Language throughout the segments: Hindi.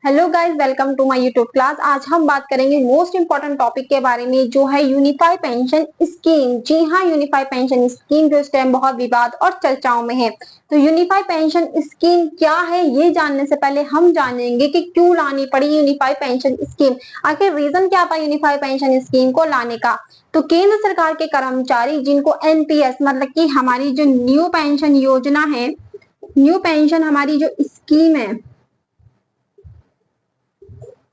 Hello guys, welcome to my YouTube class. आज हम बात करेंगे मोस्ट इंपॉर्टेंट टॉपिक के बारे में, जो है यूनिफाई पेंशन स्कीम। जी हाँ, यूनिफाई पेंशन स्कीम जो इस टाइम बहुत विवाद और चर्चाओं में है। तो यूनिफाई पेंशन स्कीम क्या है, ये जानने से पहले हम जानेंगे कि क्यों लानी पड़ी यूनिफाई पेंशन स्कीम। आखिर रीजन क्या था यूनिफाई पेंशन स्कीम को लाने का। तो केंद्र सरकार के कर्मचारी जिनको एनपीएस मतलब कि हमारी जो न्यू पेंशन योजना है, न्यू पेंशन हमारी जो स्कीम है,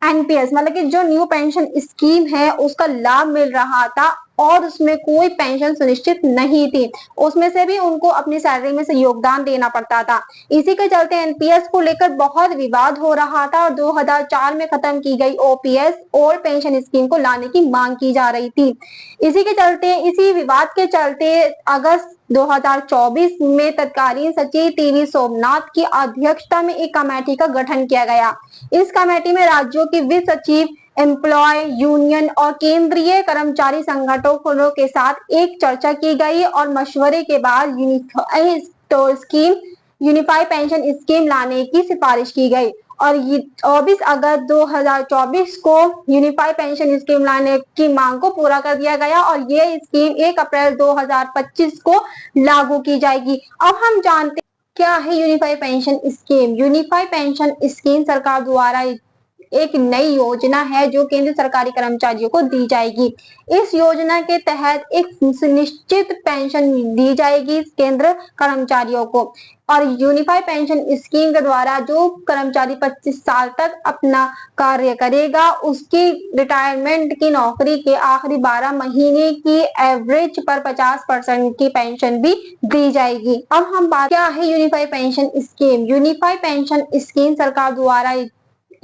एनपीएस मतलब कि जो न्यू पेंशन स्कीम है उसका लाभ मिल रहा था और उसमें कोई पेंशन सुनिश्चित नहीं थी। उसमें से भी उनको अपनी सैलरी में से योगदान देना पड़ता था। इसी के चलते एनपीएस को लेकर बहुत विवाद हो रहा था और 2004 में खत्म की गई ओपीएस ओल्ड पेंशन स्कीम को लाने की मांग की जा रही थी। इसी विवाद के चलते अगस्त 2024 में तत्कालीन सचिव टीवी सोमनाथ की अध्यक्षता में एक कमेटी का गठन किया गया। इस कमेटी में राज्यों के वित्त सचिव, एम्प्लॉय यूनियन और केंद्रीय कर्मचारी संगठनों के साथ एक चर्चा की गई और मशवरे के बाद यूनिफाई पेंशन स्कीम लाने की सिफारिश की गई। और 24 अगस्त 2024 को यूनिफाई पेंशन स्कीम लाने की मांग को पूरा कर दिया गया और ये स्कीम 1 अप्रैल 2025 को लागू की जाएगी। अब हम जानते हैं क्या है unify pension scheme. Unify pension scheme सरकार द्वारा एक नई योजना है जो केंद्र सरकारी कर्मचारियों को दी जाएगी। इस योजना के तहत एक सुनिश्चित पेंशन दी जाएगी केंद्र कर्मचारियों को। और यूनिफाई पेंशन स्कीम के द्वारा जो कर्मचारी 25 साल तक अपना कार्य करेगा उसकी रिटायरमेंट की नौकरी के आखिरी 12 महीने की एवरेज पर 50% की पेंशन भी दी जाएगी। अब हम बात क्या है unify pension scheme. Unify pension scheme सरकार द्वारा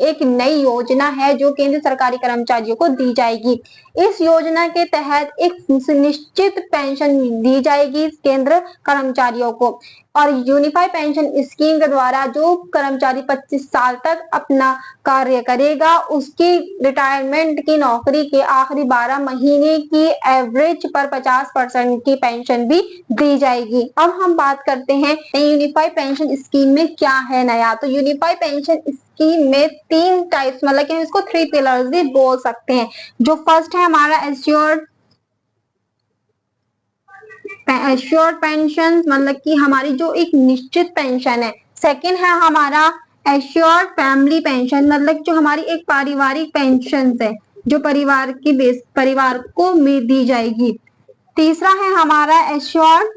एक नई योजना है जो केंद्र सरकारी कर्मचारियों को दी जाएगी। इस योजना के तहत एक सुनिश्चित पेंशन दी जाएगी केंद्र कर्मचारियों को। और यूनिफाई पेंशन स्कीम के द्वारा जो कर्मचारी 25 साल तक अपना कार्य करेगा उसकी रिटायरमेंट की नौकरी के आखिरी 12 महीने की एवरेज पर 50% की पेंशन भी दी जाएगी। अब हम बात करते हैं यूनिफाई पेंशन स्कीम में क्या है नया। तो यूनिफाई पेंशन स्कीम में 3 टाइप्स मतलब कि इसको 3 पिलर्स भी बोल सकते हैं। जो फर्स्ट है हमारा एश्योर्ड पेंशन मतलब कि हमारी जो एक निश्चित पेंशन है। सेकंड है हमारा एश्योर्ड फैमिली पेंशन मतलब जो हमारी एक पारिवारिक पेंशन है जो परिवार को दी जाएगी। तीसरा है हमारा एश्योर्ड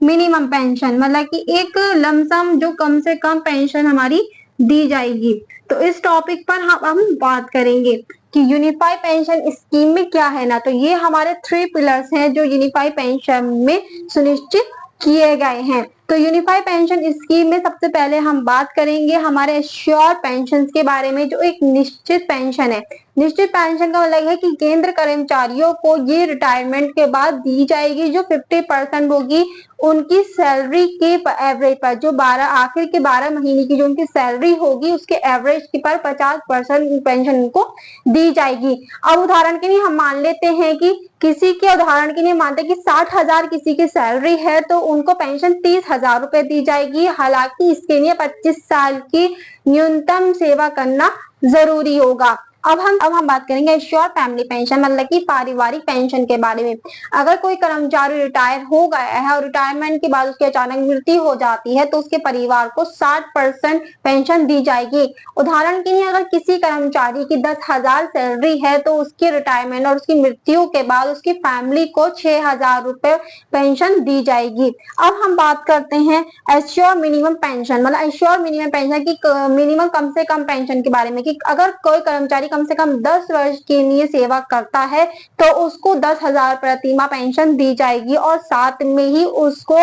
मिनिमम पेंशन मतलब कि एक लमसम जो कम से कम पेंशन हमारी दी जाएगी। तो इस टॉपिक पर हम बात करेंगे कि यूनिफाई पेंशन स्कीम में क्या है ना। तो ये हमारे 3 पिलर्स हैं जो यूनिफाई पेंशन में सुनिश्चित किए गए हैं। तो यूनिफाई पेंशन स्कीम में सबसे पहले हम बात करेंगे हमारे एश्योर पेंशन के बारे में, जो एक निश्चित पेंशन है। निश्चित पेंशन का मतलब है कि केंद्र कर्मचारियों को ये रिटायरमेंट के बाद दी जाएगी जो 50% होगी उनकी सैलरी के एवरेज पर। जो आखिर के 12 महीने की जो उनकी सैलरी होगी उसके एवरेज की पर 50% पेंशन उनको दी जाएगी। अब उदाहरण के लिए हम मान लेते हैं कि किसी के उदाहरण के लिए मानते हैं कि 60,000 किसी की सैलरी है तो उनको पेंशन 30,000 रुपए दी जाएगी। हालांकि इसके लिए 25 साल की न्यूनतम सेवा करना जरूरी होगा। अब हम बात करेंगे एश्योर्ड फैमिली पेंशन मतलब कि पारिवारिक पेंशन के बारे में। अगर कोई कर्मचारी रिटायर हो गया है और रिटायरमेंट के बाद उसकी अचानक मृत्यु हो जाती है तो उसके परिवार को 60% पेंशन दी जाएगी। उदाहरण के लिए अगर किसी कर्मचारी की 10,000 सैलरी है तो उसकी रिटायरमेंट और उसकी मृत्यु के बाद उसकी फैमिली को 6,000 रुपए पेंशन दी जाएगी। अब हम बात करते हैं एश्योर्ड मिनिमम पेंशन मतलब एश्योर्ड मिनिमम पेंशन की मिनिमम कम से कम पेंशन के बारे में कि अगर कोई कर्मचारी कम से कम 10 वर्ष के लिए सेवा करता है तो उसको 10,000 प्रति माह पेंशन दी जाएगी और साथ में ही उसको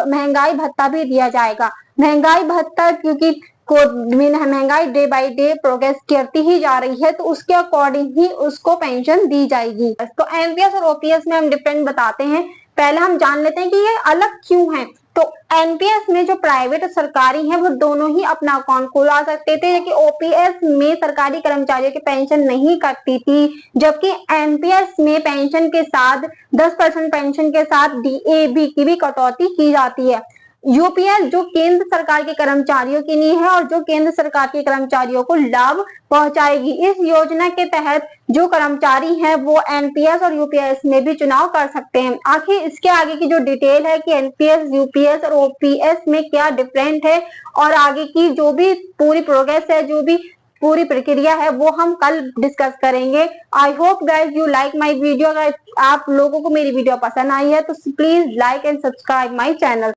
महंगाई भत्ता भी दिया जाएगा। महंगाई भत्ता क्योंकि महंगाई डे बाय डे प्रोग्रेस करती ही जा रही है तो उसके अकॉर्डिंग ही उसको पेंशन दी जाएगी। तो एनपीएस और ओपीएस में हम डिफरेंट बताते हैं। पहले हम जान लेते हैं कि ये अलग क्यों है। तो एनपीएस में जो प्राइवेट और सरकारी है वो दोनों ही अपना अकाउंट खुलवा सकते थे, जबकि ओपीएस में सरकारी कर्मचारियों की पेंशन नहीं कटती थी, जबकि एनपीएस में पेंशन के साथ 10% पेंशन के साथ डीएबी की भी कटौती की जाती है। यूपीएस जो केंद्र सरकार के कर्मचारियों के लिए है और जो केंद्र सरकार के कर्मचारियों को लाभ पहुंचाएगी। इस योजना के तहत जो कर्मचारी हैं वो एनपीएस और यूपीएस में भी चुनाव कर सकते हैं। आखिर इसके आगे की जो डिटेल है कि एनपीएस, यूपीएस और ओपीएस में क्या डिफरेंट है और आगे की जो भी पूरी प्रोग्रेस है, जो भी पूरी प्रक्रिया है, वो हम कल डिस्कस करेंगे। I hope guys you like my video. अगर आप लोगों को मेरी वीडियो पसंद आई है तो please like and subscribe my channel.